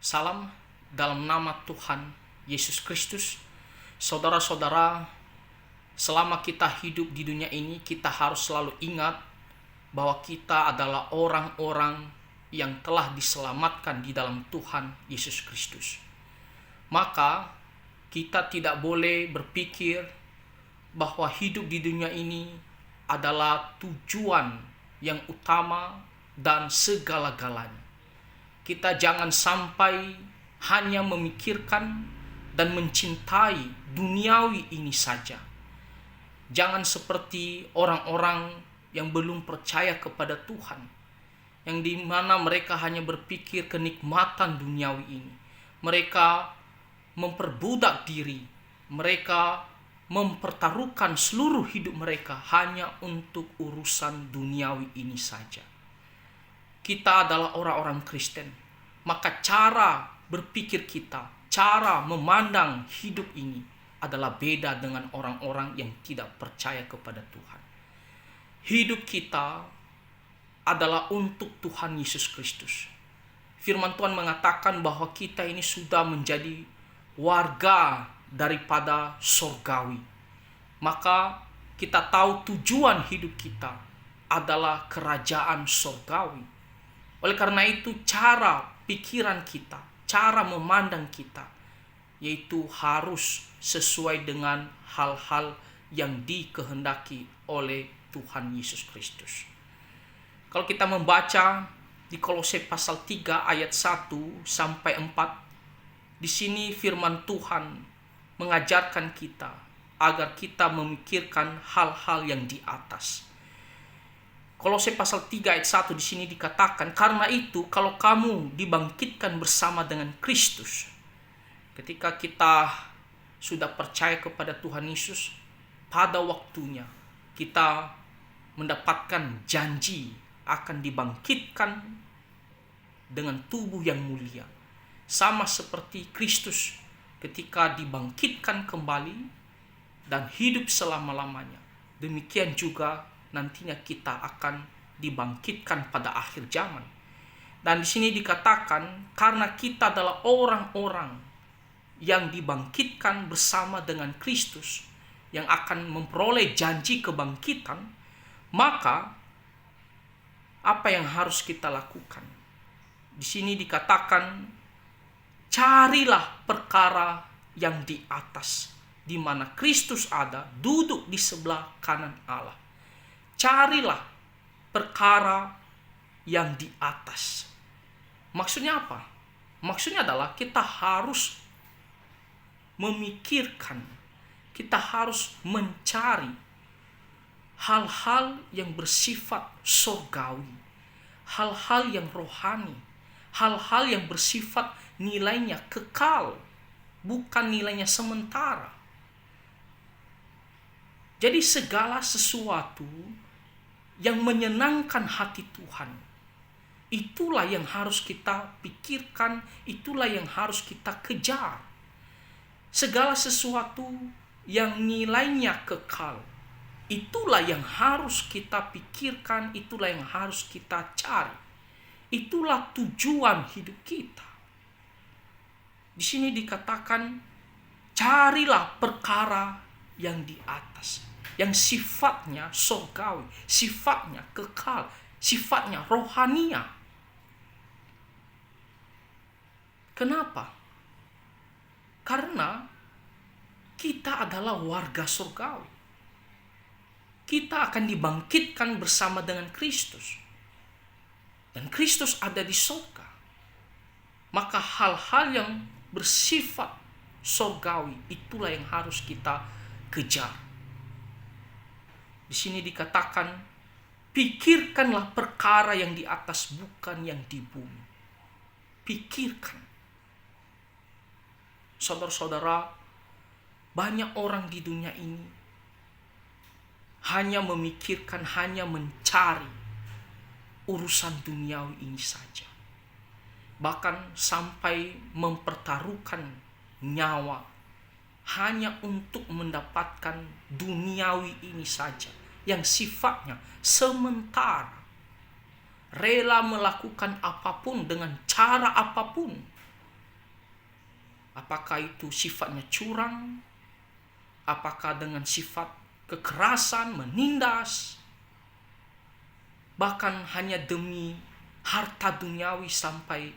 Salam dalam nama Tuhan Yesus Kristus. Saudara-saudara, selama kita hidup di dunia ini, kita harus selalu ingat bahwa kita adalah orang-orang yang telah diselamatkan di dalam Tuhan Yesus Kristus. Maka kita tidak boleh berpikir bahwa hidup di dunia ini adalah tujuan yang utama dan segala-galanya. Kita jangan sampai hanya memikirkan dan mencintai duniawi ini saja. Jangan seperti orang-orang yang belum percaya kepada Tuhan, yang dimana mereka hanya berpikir kenikmatan duniawi ini. Mereka memperbudak diri, mereka mempertaruhkan seluruh hidup mereka hanya untuk urusan duniawi ini saja. Kita adalah orang-orang Kristen, maka cara berpikir kita, cara memandang hidup ini adalah beda dengan orang-orang yang tidak percaya kepada Tuhan. Hidup kita adalah untuk Tuhan Yesus Kristus. Firman Tuhan mengatakan bahwa kita ini sudah menjadi warga daripada sorgawi. Maka kita tahu tujuan hidup kita adalah kerajaan sorgawi. Oleh karena itu, cara pikiran kita, cara memandang kita, yaitu harus sesuai dengan hal-hal yang dikehendaki oleh Tuhan Yesus Kristus. Kalau kita membaca di Kolose pasal 3 ayat 1 sampai 4, di sini firman Tuhan mengajarkan kita agar kita memikirkan hal-hal yang di atas. Kolose pasal 3 ayat 1 di sini dikatakan, karena itu kalau kamu dibangkitkan bersama dengan Kristus. Ketika kita sudah percaya kepada Tuhan Yesus, pada waktunya kita mendapatkan janji akan dibangkitkan dengan tubuh yang mulia. Sama seperti Kristus ketika dibangkitkan kembali dan hidup selama-lamanya. Demikian juga nantinya kita akan dibangkitkan pada akhir zaman. Dan di sini dikatakan karena kita adalah orang-orang yang dibangkitkan bersama dengan Kristus, yang akan memperoleh janji kebangkitan, maka apa yang harus kita lakukan? Di sini dikatakan carilah perkara yang di atas, di mana Kristus ada, duduk di sebelah kanan Allah. Carilah perkara yang di atas. Maksudnya apa? Maksudnya adalah kita harus memikirkan, kita harus mencari hal-hal yang bersifat surgawi, hal-hal yang rohani, hal-hal yang bersifat nilainya kekal, bukan nilainya sementara. Jadi segala sesuatu yang menyenangkan hati Tuhan, itulah yang harus kita pikirkan, itulah yang harus kita kejar. Segala sesuatu yang nilainya kekal, itulah yang harus kita pikirkan, itulah yang harus kita cari. Itulah tujuan hidup kita. Di sini dikatakan, carilah perkara yang di atas, yang sifatnya surgawi, sifatnya kekal, sifatnya rohania. Kenapa? Karena kita adalah warga surgawi. Kita akan dibangkitkan bersama dengan Kristus. Dan Kristus ada di surga. Maka hal-hal yang bersifat surgawi itulah yang harus kita kejar. Di sini dikatakan, pikirkanlah perkara yang di atas, bukan yang di bumi. Pikirkan. Saudara-saudara, banyak orang di dunia ini hanya memikirkan, hanya mencari urusan duniawi ini saja. Bahkan sampai mempertaruhkan nyawa hanya untuk mendapatkan duniawi ini saja, yang sifatnya sementara. Rela melakukan apapun dengan cara apapun Apakah itu sifatnya curang? Apakah dengan sifat kekerasan, menindas? Bahkan hanya demi harta duniawi sampai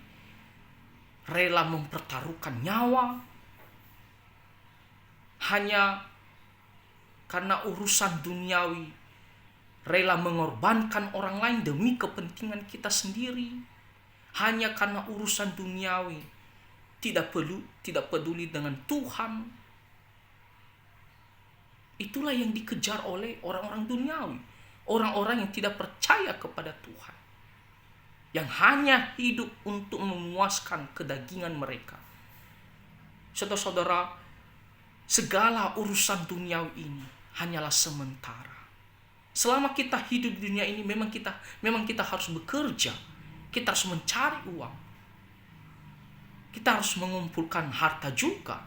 rela mempertaruhkan nyawa. Hanya karena urusan duniawi rela mengorbankan orang lain demi kepentingan kita sendiri. Hanya karena urusan duniawi tidak peduli dengan Tuhan. Itulah yang dikejar oleh orang-orang duniawi, orang-orang yang tidak percaya kepada Tuhan, yang hanya hidup untuk memuaskan kedagingan mereka. Saudara-saudara, segala urusan duniawi ini hanyalah sementara. Selama kita hidup di dunia ini memang kita harus bekerja. Kita harus mencari uang. Kita harus mengumpulkan harta juga.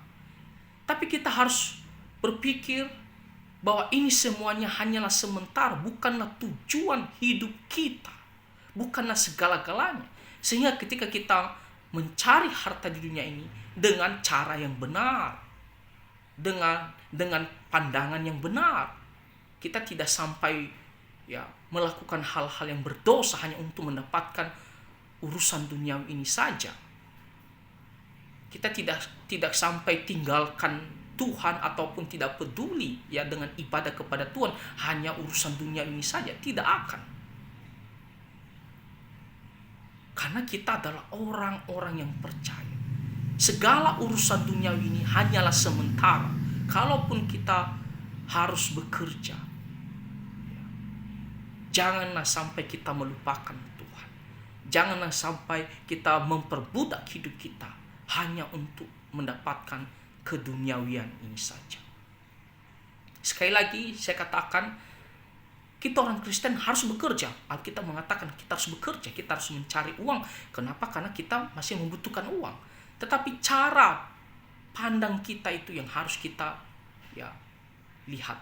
Tapi kita harus berpikir bahwa ini semuanya hanyalah sementara, bukanlah tujuan hidup kita, bukanlah segala-galanya. Sehingga ketika kita mencari harta di dunia ini dengan cara yang benar, dengan pandangan yang benar, kita tidak sampai melakukan hal-hal yang berdosa hanya untuk mendapatkan urusan duniawi ini saja. Kita tidak sampai tinggalkan Tuhan ataupun tidak peduli dengan ibadah kepada Tuhan hanya urusan dunia ini saja. Tidak akan. Karena kita adalah orang-orang yang percaya. Segala urusan dunia ini hanyalah sementara. Kalaupun kita harus bekerja, janganlah sampai kita melupakan Tuhan. Janganlah sampai kita memperbudak hidup kita hanya untuk mendapatkan keduniawian ini saja. Sekali lagi saya katakan, kita orang Kristen harus bekerja. Alkitab mengatakan kita harus bekerja, kita harus mencari uang. Kenapa? Karena kita masih membutuhkan uang. Tetapi cara pandang kita itu yang harus kita lihat.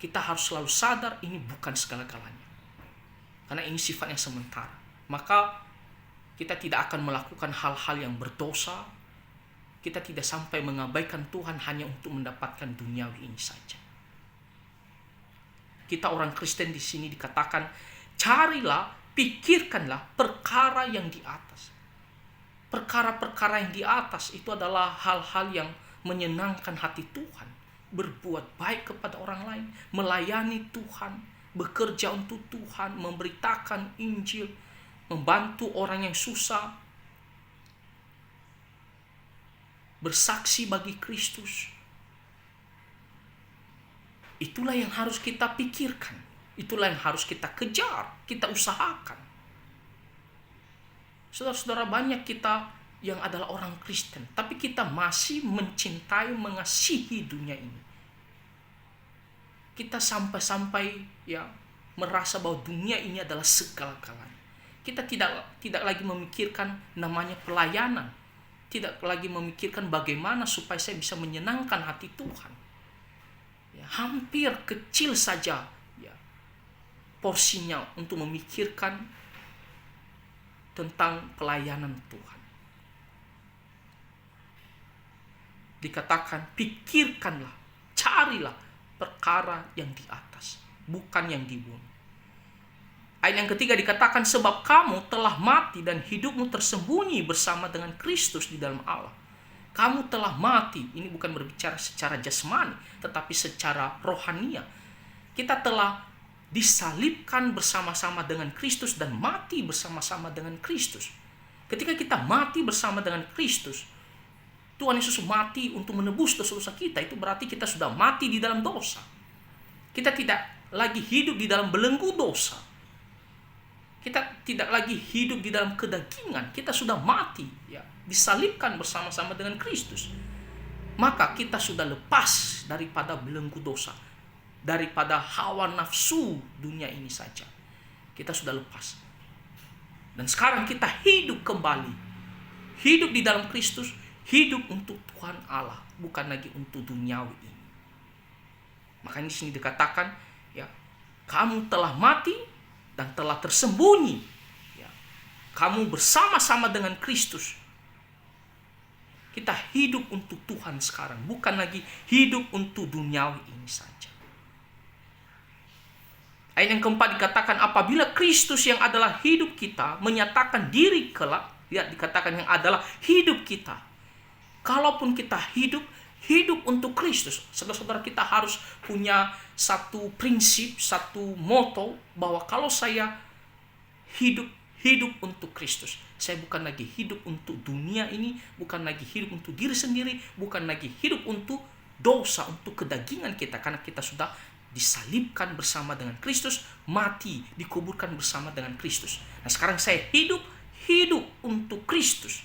Kita harus selalu sadar ini bukan segala-galanya. Karena ini sifatnya sementara. Maka kita tidak akan melakukan hal-hal yang berdosa. Kita tidak sampai mengabaikan Tuhan hanya untuk mendapatkan duniawi ini saja. Kita orang Kristen di sini dikatakan, carilah, pikirkanlah perkara yang di atas. Perkara-perkara yang di atas itu adalah hal-hal yang menyenangkan hati Tuhan. Berbuat baik kepada orang lain, melayani Tuhan, bekerja untuk Tuhan, memberitakan Injil, membantu orang yang susah, bersaksi bagi Kristus. Itulah yang harus kita pikirkan. Itulah yang harus kita kejar, kita usahakan. Saudara-saudara, banyak kita yang adalah orang Kristen, tapi kita masih mencintai, mengasihi dunia ini. Kita sampai-sampai merasa bahwa dunia ini adalah segala-galanya. Kita tidak lagi memikirkan namanya pelayanan. Tidak lagi memikirkan bagaimana supaya saya bisa menyenangkan hati Tuhan. Hampir kecil saja porsinya untuk memikirkan tentang pelayanan Tuhan. Dikatakan, pikirkanlah, carilah perkara yang di atas, bukan yang di bumi. Ayat yang ketiga dikatakan, sebab kamu telah mati dan hidupmu tersembunyi bersama dengan Kristus di dalam Allah. Kamu telah mati. Ini bukan berbicara secara jasmani, tetapi secara rohania. Kita telah disalibkan bersama-sama dengan Kristus dan mati bersama-sama dengan Kristus. Ketika kita mati bersama dengan Kristus, Tuhan Yesus mati untuk menebus dosa-dosa kita. Itu berarti kita sudah mati di dalam dosa. Kita tidak lagi hidup di dalam belenggu dosa. Kita tidak lagi hidup di dalam kedagingan. Kita sudah mati, disalibkan bersama-sama dengan Kristus. Maka kita sudah lepas daripada belenggu dosa, daripada hawa nafsu dunia ini saja. Kita sudah lepas. Dan sekarang kita hidup kembali. Hidup di dalam Kristus, hidup untuk Tuhan Allah, bukan lagi untuk duniawi ini. Makanya di sini dikatakan, kamu telah mati dan telah tersembunyi. Kamu bersama-sama dengan Kristus. Kita hidup untuk Tuhan sekarang, bukan lagi hidup untuk duniawi ini saja. Ayat yang keempat dikatakan, apabila Kristus yang adalah hidup kita menyatakan diri kelak, lihat dikatakan yang adalah hidup kita. Kalaupun kita hidup untuk Kristus, saudara-saudara, kita harus punya satu prinsip, satu moto, bahwa kalau saya hidup untuk Kristus, saya bukan lagi hidup untuk dunia ini, bukan lagi hidup untuk diri sendiri, bukan lagi hidup untuk dosa, untuk kedagingan kita, karena kita sudah disalibkan bersama dengan Kristus, mati, dikuburkan bersama dengan Kristus. Nah, sekarang saya hidup untuk Kristus.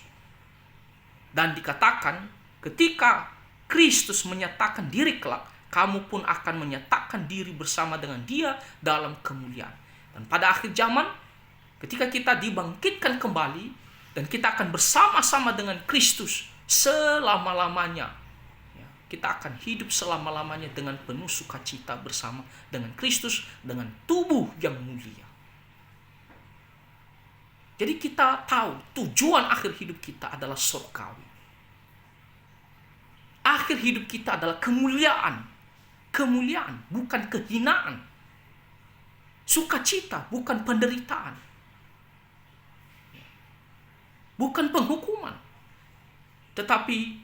Dan dikatakan, ketika Kristus menyatakan diri kelak, kamu pun akan menyatakan diri bersama dengan Dia dalam kemuliaan. Dan pada akhir zaman, ketika kita dibangkitkan kembali, dan kita akan bersama-sama dengan Kristus selama-lamanya. Kita akan hidup selama-lamanya dengan penuh sukacita bersama dengan Kristus, dengan tubuh yang mulia. Jadi kita tahu tujuan akhir hidup kita adalah surgawi. Akhir hidup kita adalah kemuliaan. Kemuliaan, bukan kehinaan. Sukacita, bukan penderitaan. Bukan penghukuman. Tetapi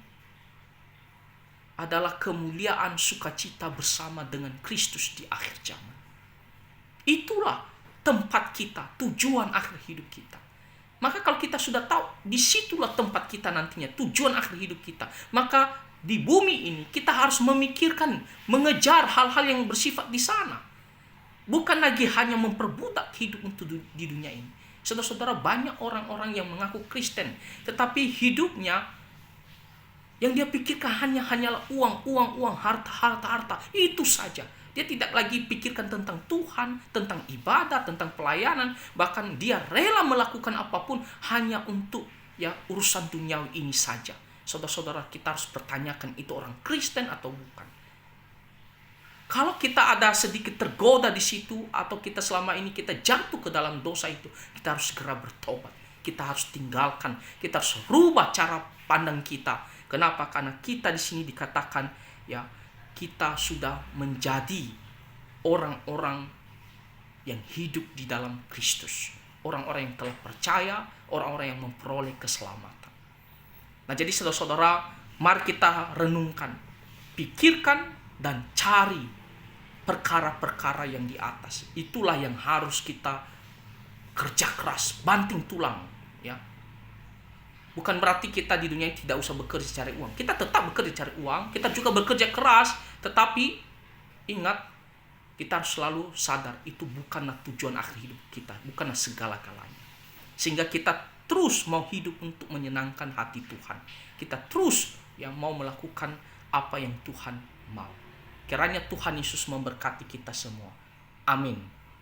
adalah kemuliaan sukacita bersama dengan Kristus di akhir zaman. Itulah tempat kita, tujuan akhir hidup kita. Maka kalau kita sudah tahu, disitulah tempat kita nantinya, tujuan akhir hidup kita. Maka di bumi ini kita harus memikirkan, mengejar hal-hal yang bersifat di sana. Bukan lagi hanya memperbudak hidup untuk di dunia ini. Saudara-saudara, banyak orang-orang yang mengaku Kristen, tetapi hidupnya yang dia pikirkan hanyalah uang, harta. Itu saja. Dia tidak lagi pikirkan tentang Tuhan, tentang ibadah, tentang pelayanan. Bahkan dia rela melakukan apapun hanya untuk urusan duniawi ini saja. Saudara-saudara, kita harus pertanyakan, itu orang Kristen atau bukan. Kalau kita ada sedikit tergoda di situ, atau kita selama ini kita jatuh ke dalam dosa itu, kita harus segera bertobat. Kita harus tinggalkan, kita harus rubah cara pandang kita. Kenapa? Karena kita di sini dikatakan kita sudah menjadi orang-orang yang hidup di dalam Kristus. Orang-orang yang telah percaya, orang-orang yang memperoleh keselamatan. Nah, jadi saudara-saudara, mari kita renungkan, pikirkan dan cari perkara-perkara yang di atas. Itulah yang harus kita kerja keras, banting tulang, Bukan berarti kita di dunia ini tidak usah bekerja cari uang. Kita tetap bekerja cari uang, kita juga bekerja keras, tetapi ingat, kita harus selalu sadar itu bukanlah tujuan akhir hidup kita, bukanlah segala-galanya. Sehingga kita terus mau hidup untuk menyenangkan hati Tuhan. Kita terus mau melakukan apa yang Tuhan mau. Kiranya Tuhan Yesus memberkati kita semua. Amin.